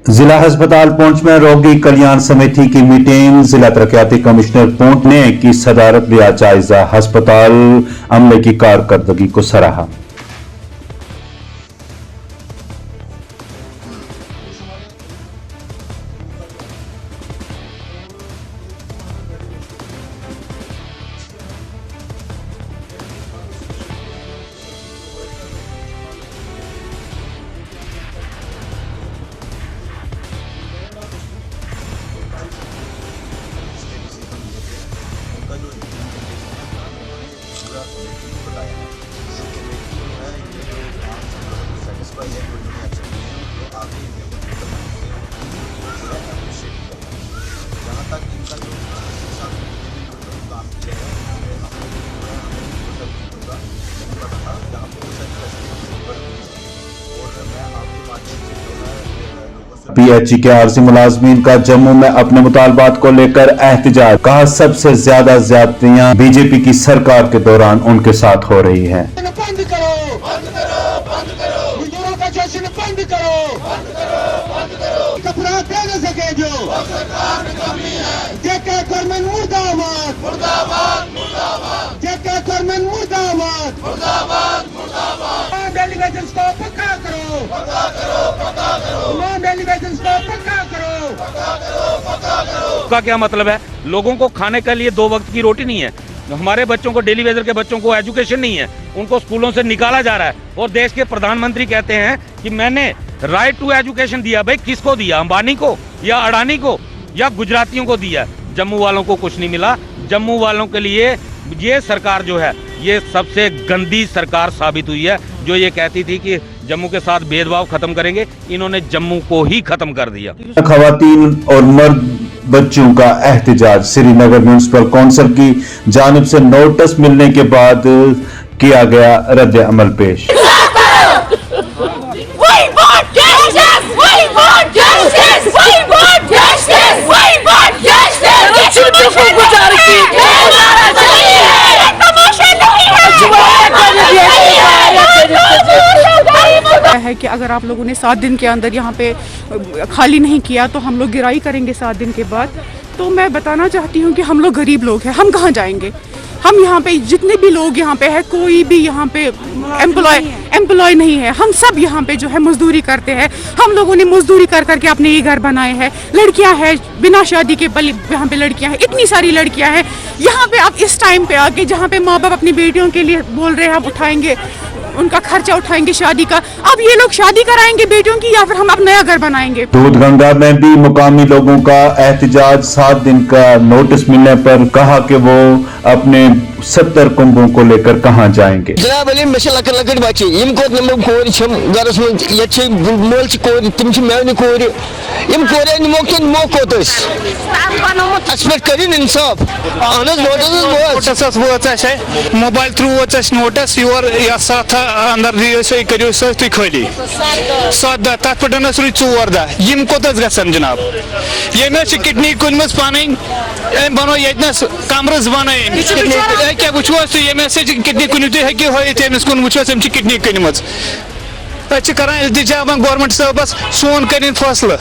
जिला अस्पताल पुंछ में रोगी कल्याण समिति की मीटिंग। जिला तरक्याती कमिश्नर पुंछ ने की सदारत लिया जायजा। अस्पताल अमले की कारकर्दगी को सराहा। पीएचई के आरजी मुलाजमीन का जम्मू में अपने मुतालबात को लेकर एहतजाज। कहा सबसे ज्यादा ज्यादतियां बीजेपी की सरकार के दौरान उनके साथ हो रही है। बंद करो, बंद करो, बंद करो, मजदूरों का जश्न बंद करो, बंद करो, बंद करो। कपड़ा दे न सके जो सरकार में कमी है। जेके गवर्नमेंट मुर्दाबाद, मुर्दाबाद, मुर्दाबाद। जेके गवर्नमेंट मुर्दाबाद, मुर्दाबाद, मुर्दाबाद। नॉन एलिवेशंस को पक्का करो, पक्का करो, पक्का करो। नॉन एलिवेशंस को पक्का करो, पक्का करो, पक्का करो। का क्या मतलब है? लोगों को खाने के लिए 2 वक्त की रोटी नहीं है। हमारे बच्चों को, डेली वेजर के बच्चों को एजुकेशन नहीं है, उनको स्कूलों से निकाला जा रहा है। और देश के प्रधानमंत्री कहते हैं कि मैंने राइट टू एजुकेशन दिया। भाई किसको दिया? अंबानी को या अडानी को या गुजरातियों को दिया? जम्मू वालों को कुछ नहीं मिला। जम्मू वालों के लिए ये सरकार जो है ये सबसे गंदी सरकार साबित हुई है। जो ये कहती थी कि जम्मू के साथ भेदभाव खत्म करेंगे, इन्होंने जम्मू को ही खत्म कर दिया। खवातीन और मर्द बच्चों का एहतजाज। श्रीनगर म्युनिसिपल कौंसिल की जानिब से नोटिस मिलने के बाद किया गया रद्द अमल पेश। है कि अगर आप लोगों ने 7 दिन के अंदर यहाँ पे खाली नहीं किया तो हम लोग गिराई करेंगे 7 दिन के बाद। तो मैं बताना चाहती हूँ कि हम लोग गरीब लोग हैं, हम कहाँ जाएंगे? हम यहाँ पे जितने भी लोग यहाँ पे है, कोई भी यहाँ पे एम्प्लॉय नहीं है। हम सब यहाँ पे जो है मजदूरी करते हैं। हम लोगों ने मजदूरी कर करके अपने ये घर बनाए हैं। लड़कियाँ हैं बिना शादी के, यहाँ पे लड़कियाँ हैं, इतनी सारी लड़कियाँ हैं यहाँ पे। अब इस टाइम पे आके जहाँ पे माँ बाप अपनी बेटियों के लिए बोल रहे हैं हम उठाएंगे, उनका खर्चा उठाएंगे शादी का। अब ये लोग शादी कराएंगे बेटियों की या फिर हम अब नया घर बनाएंगे? दूधगंगा में भी मुकामी लोगों का एहतजाज। 7 दिन का नोटिस मिलने पर कहा कि वो अपने 70 कुंभों को लेकर कहां जाएंगे। जनाब अली मे लकट लकट बच्चे यम कोत नम कोर छम गरस में ये मोल कोर तिम मेवन कोर यम कोर निमो के निमो कोतस एक्सपेक्ट करिन इंसाफ अनस नोटिस वो मोबाइल थ्रू वो नोटिस योर या साथ अंदर रियो करियो तुम खाली 7 दह तथ पे 4 दह यम कोतस गसन जनाब ये किडनी कुन पान बनो ये कमरस बन क्या वो किडनी कुन तुम कुन वो किडनी कनम कर इल्तिजा गवर्नमेंट साहबस सोन कर फैसला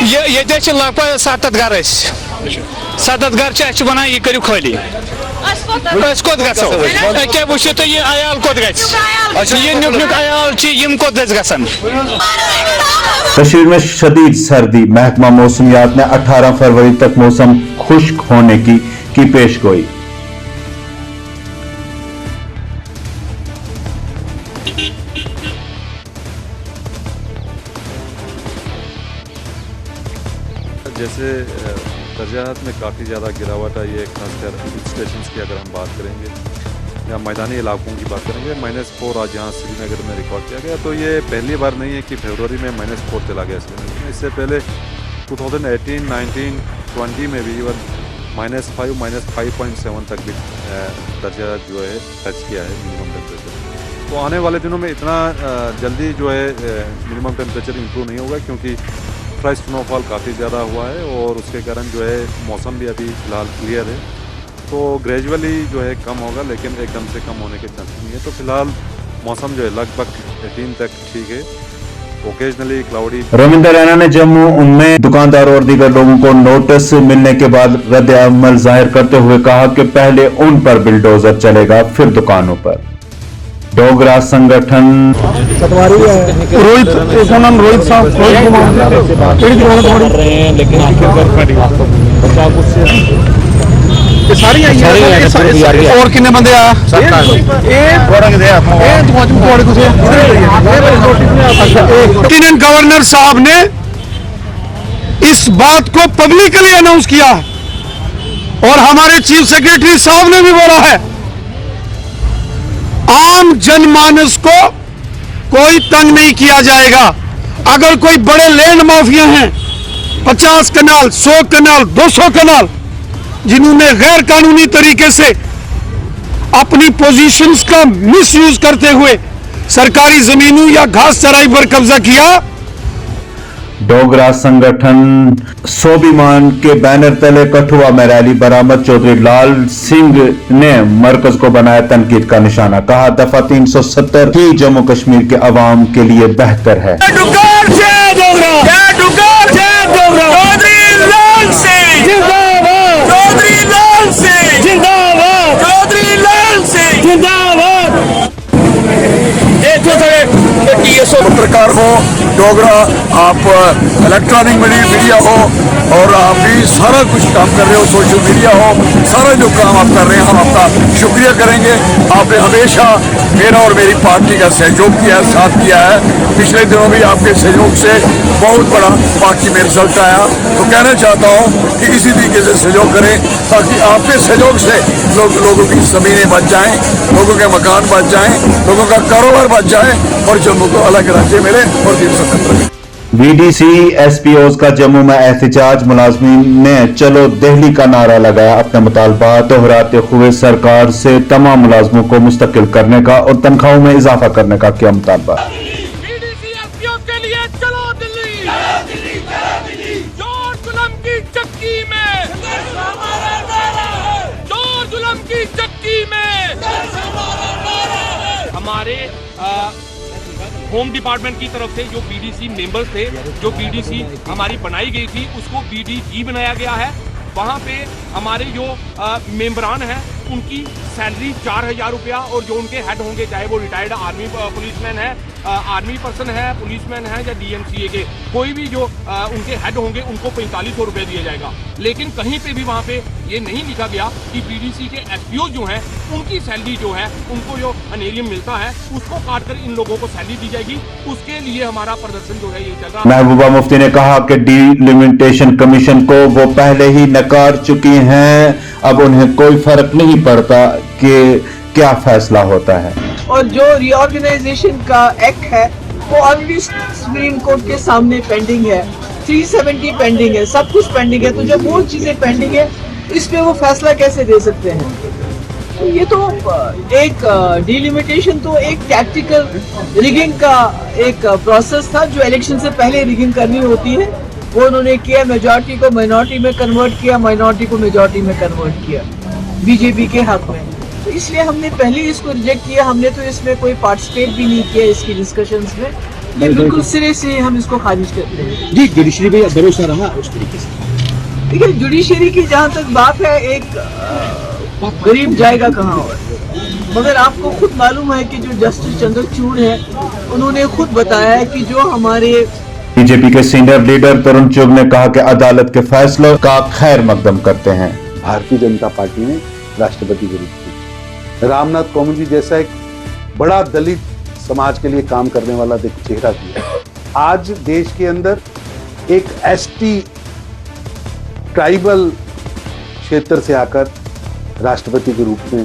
ये लग 7 घर 7 घर वन यह करू खाली कोत गो क्या वो तुम यह अयाल कोत गुक नुक अयाल कोत गसन। कश्मीर में शदीद सर्दी। महकमा मौसमियात ने 18 फरवरी तक मौसम खुश्क होने की पेशगोई। जैसे दर्जात में काफ़ी ज़्यादा गिरावट आई है, खासकर हिल स्टेशन की अगर हम बात करेंगे या मैदानी इलाकों की बात करेंगे। -4 आज यहाँ श्रीनगर में रिकॉर्ड किया गया। तो ये पहली बार नहीं है कि फरवरी में -4 चला गया श्रीनगर में। इससे पहले 2018, 19, 20 में भी इवन -5, -5.7 तक भी दर्जा जो है टच किया है मिनिमम टेम्परेचर। तो आने वाले दिनों में इतना जल्दी जो है मिनिमम टेम्परेचर इम्प्रूव नहीं होगा, क्योंकि फ्रेश स्नोफॉल काफ़ी ज़्यादा हुआ है और उसके कारण जो है मौसम भी अभी फ़िलहाल क्लियर है। तो ग्रेजुअली जो है कम होगा, लेकिन एकदम से कम होने के चांसेस नहीं है। तो फिलहाल मौसम जो है लगभग 18 तक ठीक है। Occasionally cloudy. रविंदर रैना ने जम्मू उनमें दुकानदारों और दीगर लोगों को नोटिस मिलने के बाद रद्द अमल जाहिर करते हुए कहा कि पहले उन पर बिल्डोजर चलेगा, फिर दुकानों पर। डोगरा संगठन रोहित, उसका नाम रोहित साहब, रोहित कुमार कर रहे हैं, लेकिन सारी और कितने बंदे आया लेफ्टिनेंट गवर्नर साहब ने इस बात को पब्लिकली अनाउंस किया और हमारे चीफ सेक्रेटरी साहब ने भी बोला है, आम जनमानस को कोई तंग नहीं किया जाएगा। अगर कोई बड़े लैंड माफिया हैं, 50 कनाल, 100 कनाल, 200 कनाल, जिन्होंने गैर कानूनी तरीके से अपनी पोजीशंस का मिसयूज करते हुए सरकारी जमीनों या घास चराई पर कब्जा किया। डोगरा संगठन स्वाभिमान के बैनर तले कठुआ में रैली बरामद। चौधरी लाल सिंह ने मरकज को बनाया तनकीद का निशाना, कहा दफा 370 ही जम्मू कश्मीर के अवाम के लिए बेहतर है। पत्रकार हो, डोगरा आप इलेक्ट्रॉनिक मीडिया हो, और आप भी सारा कुछ काम कर रहे हो, सोशल मीडिया हो, सारा जो काम आप कर रहे हैं, हम आपका शुक्रिया करेंगे। आपने हमेशा मेरा और मेरी पार्टी का सहयोग किया है, साथ किया है। पिछले दिनों भी आपके सहयोग से बहुत बड़ा पार्टी में रिजल्ट आया। तो कहना चाहता हूँ कि इसी तरीके से सहयोग करें, ताकि आपके सहयोग से लोगों की ज़मीनें बच जाएं, लोगों के मकान बच जाएं, लोगों का कारोबार बच जाए और जम्मू को अलग राज्य मिले और 370। VDC SPOs का जम्मू में एहतजाज। मुलाजमीन ने चलो दिल्ली का नारा लगाया, अपने मुतालबा दोहराते हुए सरकार से तमाम मुलाजमों को मुस्तकिल करने का और तनख्वाहों में इजाफा करने का किया मुतालबा। VDC SPOs के लिए चलो दिल्ली, जोर जुल्म की चक्की में, जोर जुल्म की चक्की में। हमारे होम डिपार्टमेंट की तरफ से जो BDC मेंबर्स थे, जो BDC हमारी बनाई गई थी, उसको BDG बनाया गया है। वहाँ पे हमारे जो मेंबरान हैं उनकी सैलरी 4000 रुपया, और जो उनके हेड होंगे, चाहे वो रिटायर्ड आर्मी पुलिसमैन है, आर्मी पर्सन है, पुलिसमैन है या DMCA के कोई भी जो उनके हेड होंगे, उनको 4500 रुपये दिया जाएगा। लेकिन कहीं पे भी वहाँ पे ये नहीं लिखा गया कि BDC के SPO जो हैं उनकी सैलरी जो है, उनको जो अनेरियम मिलता है उसको काट कर इन लोगों को सैलरी दी जाएगी। उसके लिए हमारा प्रदर्शन जो है ये चल रहा है। महबूबा मुफ्ती ने कहा कि डिलिमिटेशन कमीशन को वो पहले ही नकार चुकी हैं, अब उन्हें कोई फर्क नहीं पड़ता कि क्या फैसला होता है। और जो रीऑर्गेनाइजेशन का एक्ट है वो ऑलरेडी सुप्रीम कोर्ट के सामने पेंडिंग है, 370 पेंडिंग है, सब कुछ पेंडिंग है। तो जब वो चीजें पेंडिंग है, इस पे वो फैसला कैसे दे सकते हैं? तो ये तो एक डिलिमिटेशन तो एक टैक्टिकल रिगिंग का एक प्रोसेस था, जो इलेक्शन से पहले रिगिंग करनी होती है, वो उन्होंने किया। मेजॉरिटी को माइनॉरिटी में कन्वर्ट किया, माइनॉरिटी को मेजॉरिटी में कन्वर्ट किया बीजेपी के हक में। तो इसलिए हमने पहले इसको रिजेक्ट किया। हमने तो इसमें कोई पार्टिसिपेट भी नहीं किया इसकी डिस्कशंस में। ये बिल्कुल सिरे से हम इसको खारिज करते हैं। जी, जुडिशरी भी भरोसा रहा उस तरीके से। देखिए, जुडिशरी की जहाँ तक बात है, एक गरीब जाएगा कहाँ और, मगर आपको खुद मालूम है कि जो जस्टिस चंद्रचूड़ है, उन्होंने खुद बताया है कि जो हमारे बीजेपी के सीनियर लीडर तरुण चुग ने कहा कि अदालत के फैसलों का खैर मकदम करते हैं। भारतीय जनता पार्टी ने राष्ट्रपति के रूप में रामनाथ कोविंद जी जैसा एक बड़ा दलित समाज के लिए काम करने वाला चेहरा दिया। आज देश के अंदर एक ST ट्राइबल क्षेत्र से आकर राष्ट्रपति के रूप में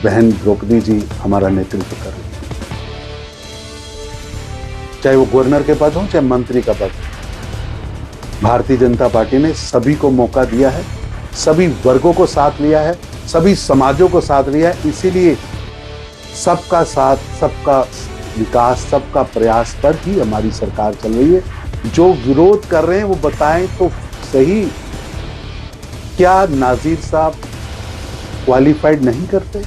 बहन द्रौपदी जी हमारा नेतृत्व कर रही है। चाहे वो गवर्नर के पद हो, चाहे मंत्री का पद। भारतीय जनता पार्टी ने सभी को मौका दिया है, सभी वर्गों को साथ लिया है, सभी समाजों को साथ लिया है। इसीलिए सबका साथ, सबका विकास, सबका प्रयास पर ही हमारी सरकार चल रही है। जो विरोध कर रहे हैं वो बताएं तो सही, क्या नाजीर साहब क्वालिफाइड नहीं करते?